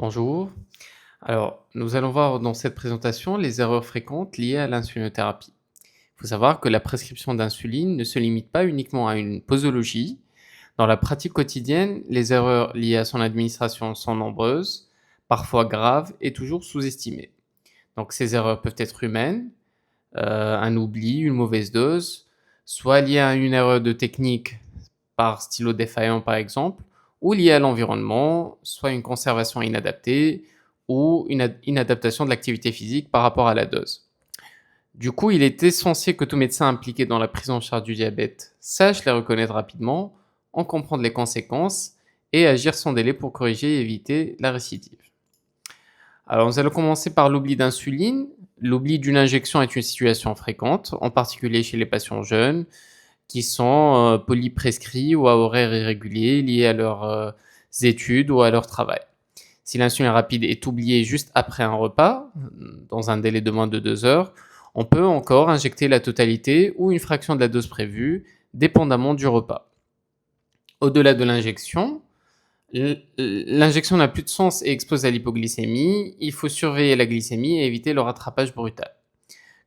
Bonjour. Alors, nous allons voir dans cette présentation les erreurs fréquentes liées à l'insulinothérapie. Il faut savoir que la prescription d'insuline ne se limite pas uniquement à une posologie. Dans la pratique quotidienne, les erreurs liées à son administration sont nombreuses, parfois graves et toujours sous-estimées. Donc, ces erreurs peuvent être humaines, un oubli, une mauvaise dose, soit liées à une erreur de technique par stylo défaillant par exemple, ou liées à l'environnement, soit une conservation inadaptée ou une inadaptation de l'activité physique par rapport à la dose. Du coup, il est essentiel que tout médecin impliqué dans la prise en charge du diabète sache les reconnaître rapidement, en comprendre les conséquences et agir sans délai pour corriger et éviter la récidive. Alors, nous allons commencer par l'oubli d'insuline. L'oubli d'une injection est une situation fréquente, en particulier chez les patients jeunes qui sont polyprescrits ou à horaires irréguliers liés à leurs études ou à leur travail. Si l'insuline rapide est oubliée juste après un repas, dans un délai de moins de 2 heures, on peut encore injecter la totalité ou une fraction de la dose prévue, dépendamment du repas. Au-delà de l'injection, l'injection n'a plus de sens et expose à l'hypoglycémie. Il faut surveiller la glycémie et éviter le rattrapage brutal.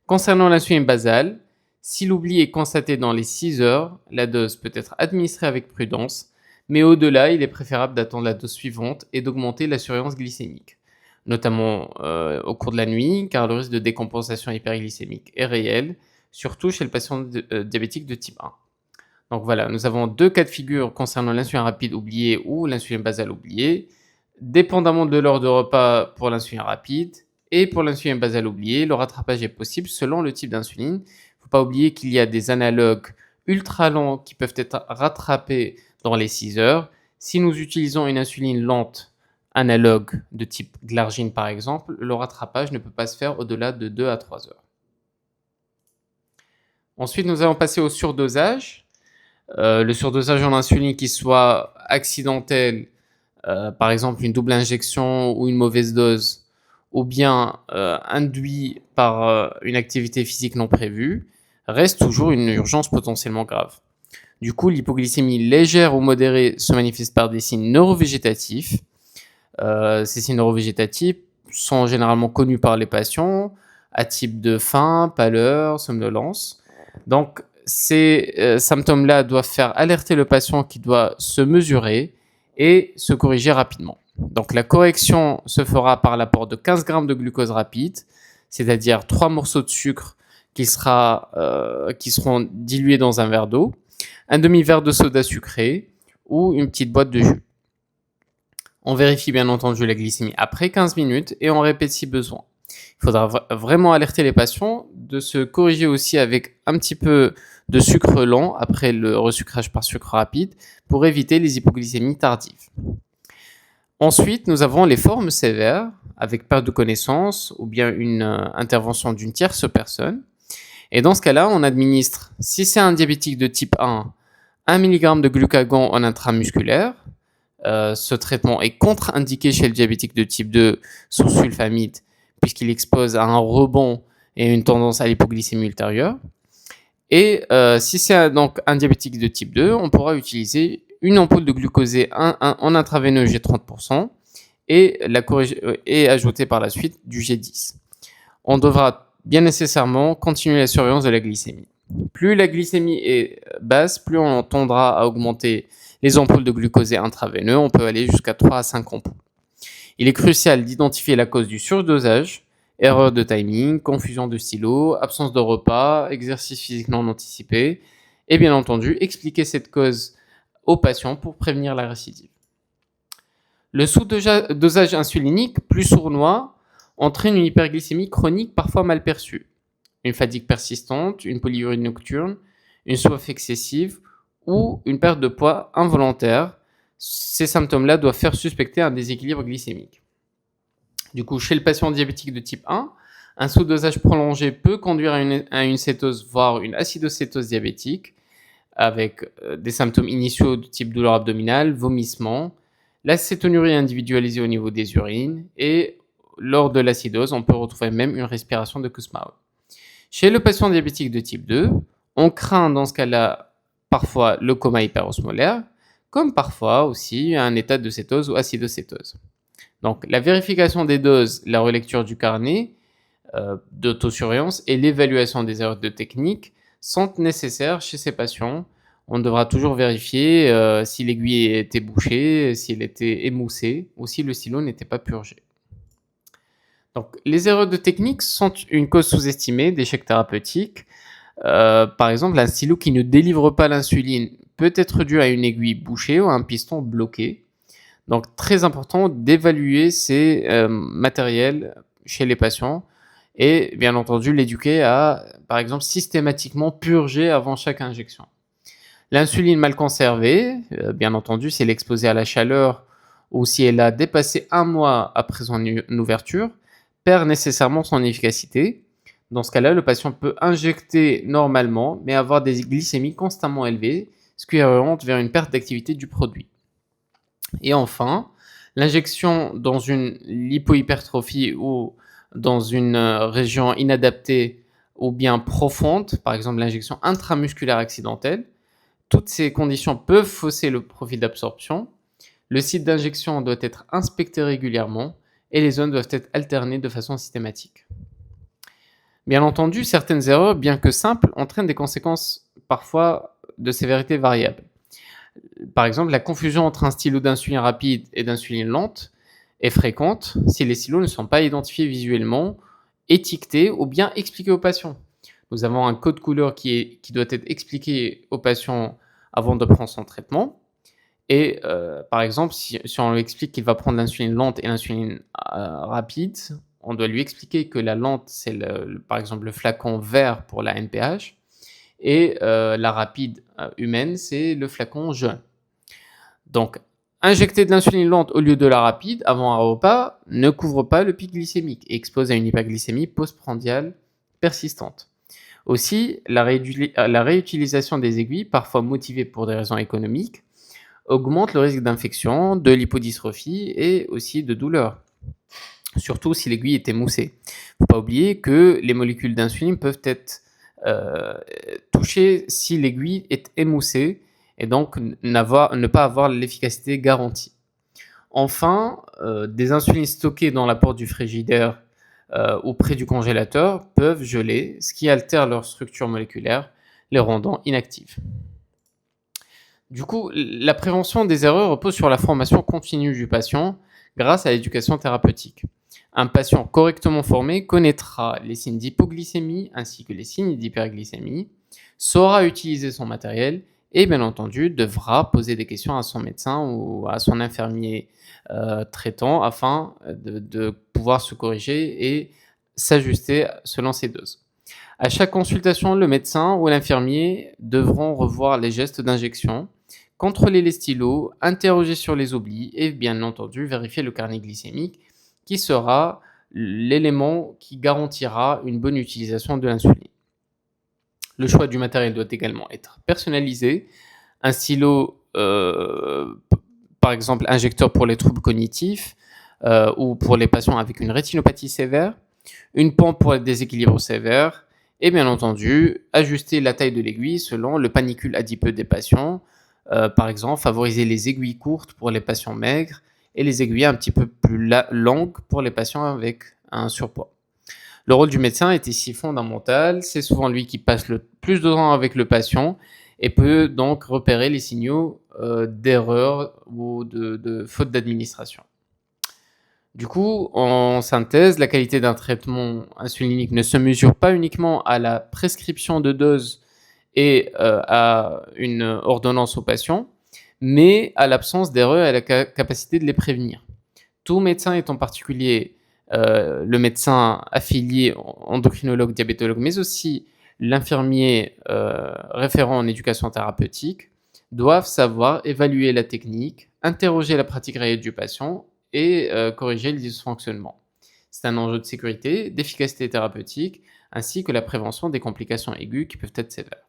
Concernant l'insuline basale, si l'oubli est constaté dans les 6 heures, la dose peut être administrée avec prudence, mais au-delà, il est préférable d'attendre la dose suivante et d'augmenter la surveillance glycémique, notamment au cours de la nuit, car le risque de décompensation hyperglycémique est réel, surtout chez le patient diabétique de type 1. Donc voilà, nous avons deux cas de figure concernant l'insuline rapide oubliée ou l'insuline basale oubliée, dépendamment de l'heure de repas pour l'insuline rapide et pour l'insuline basale oubliée, le rattrapage est possible selon le type d'insuline. Il ne faut pas oublier qu'il y a des analogues ultra lents qui peuvent être rattrapés dans les 6 heures. Si nous utilisons une insuline lente analogue de type glargine par exemple, le rattrapage ne peut pas se faire au-delà de 2 à 3 heures. Ensuite, nous allons passer au surdosage. Le surdosage en insuline qui soit accidentel, par exemple une double injection ou une mauvaise dose, ou bien induit par une activité physique non prévue, reste toujours une urgence potentiellement grave. Du coup, l'hypoglycémie légère ou modérée se manifeste par des signes neurovégétatifs. Ces signes neurovégétatifs sont généralement connus par les patients, à type de faim, pâleur, somnolence. Donc, ces symptômes-là doivent faire alerter le patient qui doit se mesurer et se corriger rapidement. Donc, la correction se fera par l'apport de 15 grammes de glucose rapide, c'est-à-dire 3 morceaux de sucre qui seront dilués dans un verre d'eau, un demi-verre de soda sucré ou une petite boîte de jus. On vérifie bien entendu la glycémie après 15 minutes et on répète si besoin. Il faudra vraiment alerter les patients de se corriger aussi avec un petit peu de sucre lent après le resucrage par sucre rapide pour éviter les hypoglycémies tardives. Ensuite, nous avons les formes sévères avec perte de connaissance ou bien une intervention d'une tierce personne. Et dans ce cas-là, on administre, si c'est un diabétique de type 1, 1 mg de glucagon en intramusculaire. Ce traitement est contre-indiqué chez le diabétique de type 2 sous sulfamide puisqu'il expose à un rebond et une tendance à l'hypoglycémie ultérieure. Et si c'est donc un diabétique de type 2, on pourra utiliser une ampoule de glucosé en intraveineux G30% et ajouter par la suite du G10. On devra bien nécessairement continuer la surveillance de la glycémie. Plus la glycémie est basse, plus on tendra à augmenter les ampoules de glucosé intraveineux. On peut aller jusqu'à 3 à 5 ampoules. Il est crucial d'identifier la cause du surdosage, erreur de timing, confusion de stylo, absence de repas, exercice physique non anticipé, et bien entendu, expliquer cette cause aux patients pour prévenir la récidive. Le sous-dosage insulinique, plus sournois, entraîne une hyperglycémie chronique parfois mal perçue, une fatigue persistante, une polyurie nocturne, une soif excessive ou une perte de poids involontaire. Ces symptômes-là doivent faire suspecter un déséquilibre glycémique. Du coup, chez le patient diabétique de type 1, un sous-dosage prolongé peut conduire à une cétose, voire une acidocétose diabétique, avec des symptômes initiaux de type douleur abdominale, vomissement, l'acétonurie individualisée au niveau des urines, et lors de l'acidose, on peut retrouver même une respiration de Kussmaul. Chez le patient diabétique de type 2, on craint dans ce cas-là parfois le coma hyperosmolaire, comme parfois aussi un état de cétose ou acidocétose. Donc la vérification des doses, la relecture du carnet d'autosurveillance et l'évaluation des erreurs de technique sont nécessaires chez ces patients. On devra toujours vérifier si l'aiguille était bouchée, si elle était émoussée ou si le stylo n'était pas purgé. Donc, les erreurs de technique sont une cause sous-estimée d'échec thérapeutique. Par exemple, un stylo qui ne délivre pas l'insuline peut être dû à une aiguille bouchée ou à un piston bloqué. Donc, très important d'évaluer ces matériels chez les patients et bien entendu l'éduquer à, par exemple, systématiquement purger avant chaque injection. L'insuline mal conservée, bien entendu, si elle est exposée à la chaleur ou si elle a dépassé 1 mois après son ouverture, perd nécessairement son efficacité. Dans ce cas-là, le patient peut injecter normalement, mais avoir des glycémies constamment élevées, ce qui oriente vers une perte d'activité du produit. Et enfin, l'injection dans une lipohypertrophie ou dans une région inadaptée ou bien profonde, par exemple l'injection intramusculaire accidentelle, toutes ces conditions peuvent fausser le profil d'absorption. Le site d'injection doit être inspecté régulièrement et les zones doivent être alternées de façon systématique. Bien entendu, certaines erreurs, bien que simples, entraînent des conséquences parfois de sévérité variable. Par exemple, la confusion entre un stylo d'insuline rapide et d'insuline lente est fréquente si les stylos ne sont pas identifiés visuellement, étiquetés ou bien expliqués aux patients. Nous avons un code couleur qui doit être expliqué au patient avant de prendre son traitement. Et par exemple, si on lui explique qu'il va prendre l'insuline lente et l'insuline rapide, on doit lui expliquer que la lente, c'est par exemple le flacon vert pour la NPH et la rapide humaine, c'est le flacon jaune. Donc, injecter de l'insuline lente au lieu de la rapide avant un repas ne couvre pas le pic glycémique et expose à une hyperglycémie postprandiale persistante. Aussi, la réutilisation des aiguilles, parfois motivée pour des raisons économiques, augmente le risque d'infection, de lipodystrophie et aussi de douleur, surtout si l'aiguille est émoussée. Il ne faut pas oublier que les molécules d'insuline peuvent être touchées si l'aiguille est émoussée et donc ne pas avoir l'efficacité garantie. Enfin, des insulines stockées dans la porte du frigidaire ou près du congélateur peuvent geler, ce qui altère leur structure moléculaire, les rendant inactives. Du coup, la prévention des erreurs repose sur la formation continue du patient grâce à l'éducation thérapeutique. Un patient correctement formé connaîtra les signes d'hypoglycémie ainsi que les signes d'hyperglycémie, saura utiliser son matériel et bien entendu devra poser des questions à son médecin ou à son infirmier traitant afin de pouvoir se corriger et s'ajuster selon ses doses. À chaque consultation, le médecin ou l'infirmier devront revoir les gestes d'injection, contrôler les stylos, interroger sur les oublis et bien entendu vérifier le carnet glycémique qui sera l'élément qui garantira une bonne utilisation de l'insuline. Le choix du matériel doit également être personnalisé. Un stylo, par exemple injecteur pour les troubles cognitifs ou pour les patients avec une rétinopathie sévère, une pompe pour les déséquilibres sévères, et bien entendu, ajuster la taille de l'aiguille selon le panicule adipeux des patients. Par exemple, favoriser les aiguilles courtes pour les patients maigres et les aiguilles un petit peu plus longues pour les patients avec un surpoids. Le rôle du médecin est ici fondamental. C'est souvent lui qui passe le plus de temps avec le patient et peut donc repérer les signaux d'erreur ou de faute d'administration. Du coup, en synthèse, la qualité d'un traitement insulinique ne se mesure pas uniquement à la prescription de doses et à une ordonnance au patient, mais à l'absence d'erreurs et à la capacité de les prévenir. Tout médecin, et en particulier le médecin affilié endocrinologue, diabétologue, mais aussi l'infirmier référent en éducation thérapeutique, doivent savoir évaluer la technique, interroger la pratique réelle du patient et corriger les dysfonctionnements. C'est un enjeu de sécurité, d'efficacité thérapeutique, ainsi que la prévention des complications aiguës qui peuvent être sévères.